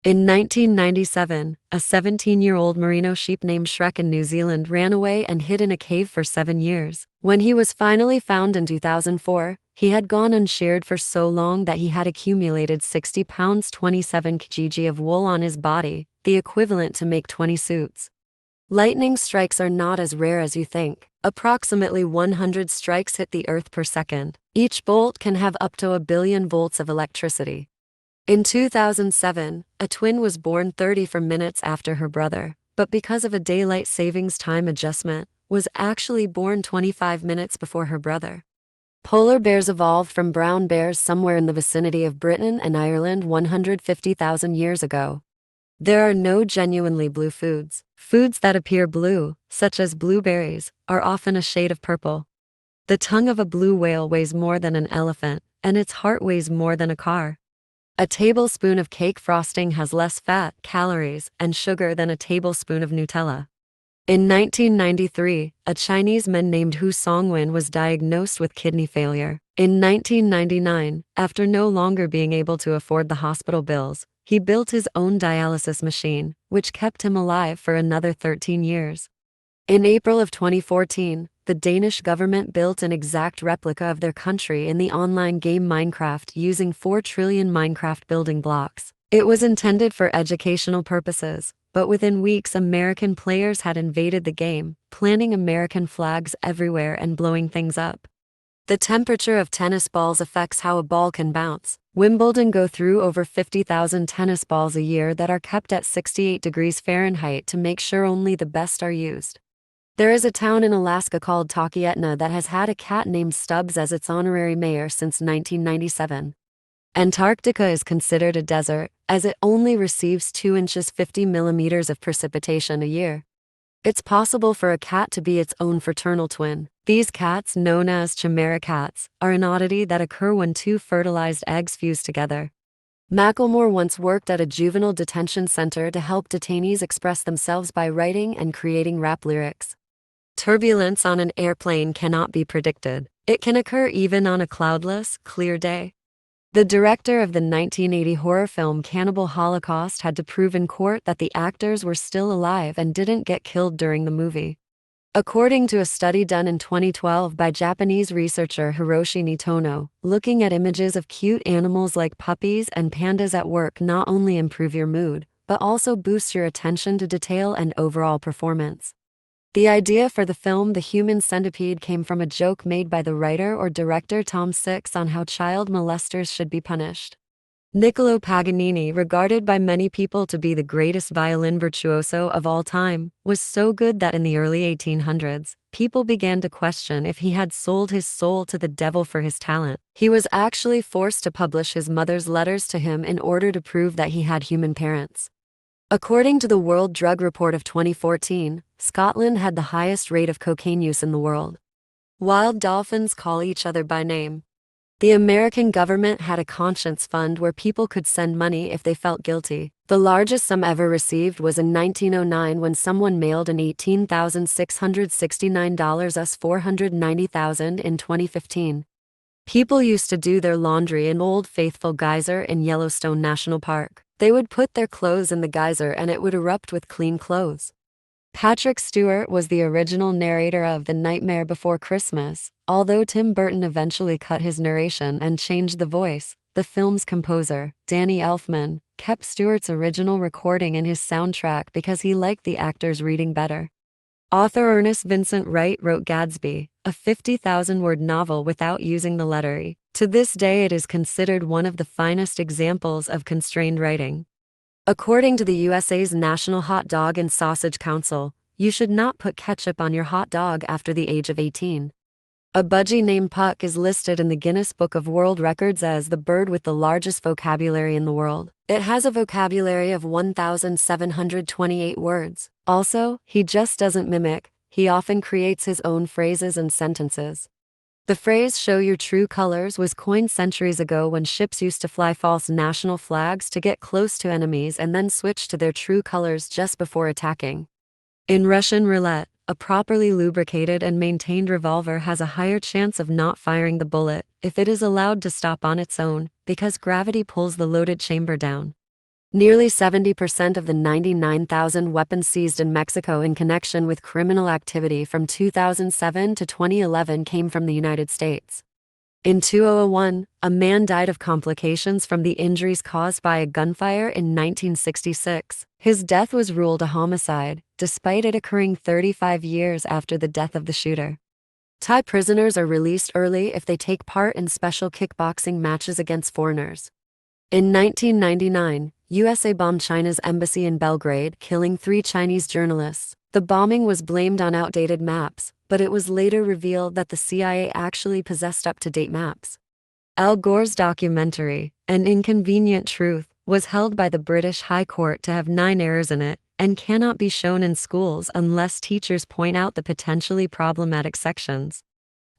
In 1997, a 17-year-old merino sheep named Shrek in New Zealand ran away and hid in a cave for 7 years. When he was finally found in 2004, he had gone unsheared for so long that he had accumulated 60 pounds 27 kg of wool on his body, the equivalent to make 20 suits. Lightning strikes are not as rare as you think. Approximately 100 strikes hit the Earth per second. Each bolt can have up to 1 billion volts of electricity. In 2007, a twin was born 34 minutes after her brother, but because of a daylight savings time adjustment, was actually born 25 minutes before her brother. Polar bears evolved from brown bears somewhere in the vicinity of Britain and Ireland 150,000 years ago. There are no genuinely blue foods. Foods that appear blue, such as blueberries, are often a shade of purple. The tongue of a blue whale weighs more than an elephant, and its heart weighs more than a car. A tablespoon of cake frosting has less fat, calories, and sugar than a tablespoon of Nutella. In 1993, a Chinese man named Hu Songwen was diagnosed with kidney failure. In 1999, after no longer being able to afford the hospital bills, he built his own dialysis machine, which kept him alive for another 13 years. In April of 2014, the Danish government built an exact replica of their country in the online game Minecraft using 4 trillion Minecraft building blocks. It was intended for educational purposes, but within weeks American players had invaded the game, planting American flags everywhere and blowing things up. The temperature of tennis balls affects how a ball can bounce. Wimbledon go through over 50,000 tennis balls a year that are kept at 68 degrees Fahrenheit to make sure only the best are used. There is a town in Alaska called Talkeetna that has had a cat named Stubbs as its honorary mayor since 1997. Antarctica is considered a desert, as it only receives 2 inches 50 millimeters of precipitation a year. It's possible for a cat to be its own fraternal twin. These cats, known as chimera cats, are an oddity that occur when 2 fertilized eggs fuse together. Macklemore once worked at a juvenile detention center to help detainees express themselves by writing and creating rap lyrics. Turbulence on an airplane cannot be predicted. It can occur even on a cloudless, clear day. The director of the 1980 horror film Cannibal Holocaust had to prove in court that the actors were still alive and didn't get killed during the movie. According to a study done in 2012 by Japanese researcher Hiroshi Nitono, looking at images of cute animals like puppies and pandas at work not only improve your mood, but also boosts your attention to detail and overall performance. The idea for the film The Human Centipede came from a joke made by the writer or director Tom Six on how child molesters should be punished. Niccolo Paganini, regarded by many people to be the greatest violin virtuoso of all time, was so good that in the early 1800s, people began to question if he had sold his soul to the devil for his talent. He was actually forced to publish his mother's letters to him in order to prove that he had human parents. According to the World Drug Report of 2014, Scotland had the highest rate of cocaine use in the world. Wild dolphins call each other by name. The American government had a conscience fund where people could send money if they felt guilty. The largest sum ever received was in 1909 when someone mailed an $18,669 us $490,000 in 2015. People used to do their laundry in Old Faithful Geyser in Yellowstone National Park. They would put their clothes in the geyser and it would erupt with clean clothes. Patrick Stewart was the original narrator of The Nightmare Before Christmas, although Tim Burton eventually cut his narration and changed the voice. The film's composer, Danny Elfman, kept Stewart's original recording in his soundtrack because he liked the actor's reading better. Author Ernest Vincent Wright wrote Gadsby, a 50,000-word novel without using the letter E. To this day it is considered one of the finest examples of constrained writing. According to the USA's National Hot Dog and Sausage Council, you should not put ketchup on your hot dog after the age of 18. A budgie named Puck is listed in the Guinness Book of World Records as the bird with the largest vocabulary in the world. It has a vocabulary of 1,728 words. Also, he just doesn't mimic, he often creates his own phrases and sentences. The phrase "show your true colors" was coined centuries ago when ships used to fly false national flags to get close to enemies and then switch to their true colors just before attacking. In Russian roulette, a properly lubricated and maintained revolver has a higher chance of not firing the bullet if it is allowed to stop on its own, because gravity pulls the loaded chamber down. Nearly 70% of the 99,000 weapons seized in Mexico in connection with criminal activity from 2007 to 2011 came from the United States. In 2001, a man died of complications from the injuries caused by a gunfire in 1966. His death was ruled a homicide, despite it occurring 35 years after the death of the shooter. Thai prisoners are released early if they take part in special kickboxing matches against foreigners. In 1999, USA bombed China's embassy in Belgrade, killing 3 Chinese journalists. The bombing was blamed on outdated maps, but it was later revealed that the CIA actually possessed up-to-date maps. Al Gore's documentary, An Inconvenient Truth, was held by the British High Court to have 9 errors in it, and cannot be shown in schools unless teachers point out the potentially problematic sections.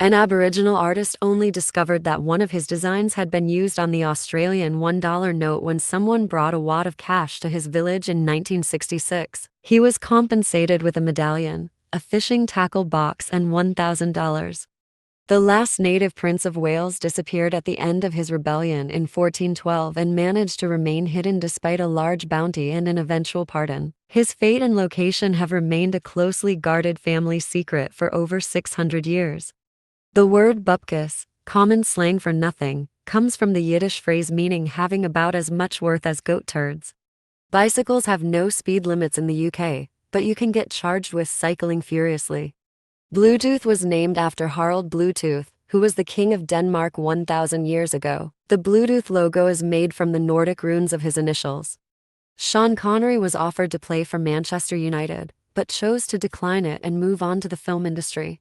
An Aboriginal artist only discovered that one of his designs had been used on the Australian $1 note when someone brought a wad of cash to his village in 1966. He was compensated with a medallion, a fishing tackle box, and $1,000. The last native Prince of Wales disappeared at the end of his rebellion in 1412 and managed to remain hidden despite a large bounty and an eventual pardon. His fate and location have remained a closely guarded family secret for over 600 years. The word bupkis, common slang for nothing, comes from the Yiddish phrase meaning having about as much worth as goat turds. Bicycles have no speed limits in the UK, but you can get charged with cycling furiously. Bluetooth was named after Harald Bluetooth, who was the king of Denmark 1,000 years ago. The Bluetooth logo is made from the Nordic runes of his initials. Sean Connery was offered to play for Manchester United, but chose to decline it and move on to the film industry.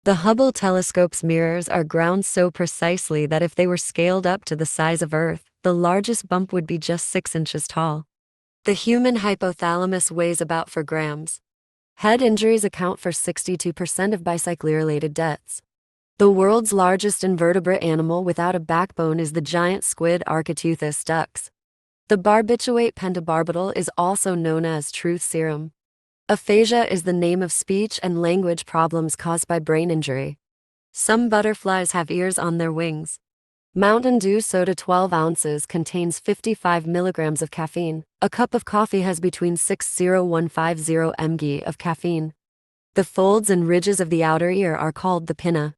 The Hubble telescope's mirrors are ground so precisely that if they were scaled up to the size of Earth, the largest bump would be just 6 inches tall. The human hypothalamus weighs about 4 grams. Head injuries account for 62% of bicycle-related deaths. The world's largest invertebrate animal without a backbone is the giant squid Architeuthis dux. The barbiturate pentobarbital is also known as truth serum. Aphasia is the name of speech and language problems caused by brain injury. Some butterflies have ears on their wings. Mountain Dew soda 12 ounces contains 55 milligrams of caffeine. A cup of coffee has between 60150 mg of caffeine. The folds and ridges of the outer ear are called the pinna.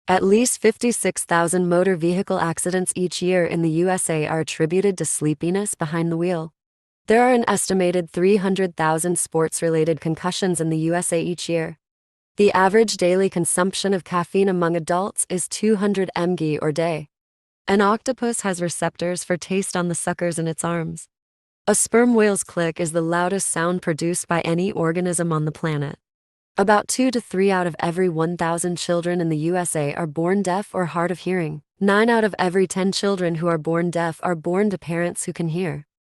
At least 56,000 motor vehicle accidents each year in the USA are attributed to sleepiness behind the wheel. There are an estimated 300,000 sports-related concussions in the USA each year. The average daily consumption of caffeine among adults is 200 mg or day. An octopus has receptors for taste on the suckers in its arms. A sperm whale's click is the loudest sound produced by any organism on the planet. About 2 to 3 out of every 1,000 children in the USA are born deaf or hard of hearing. 9 out of every 10 children who are born deaf are born to parents who can hear.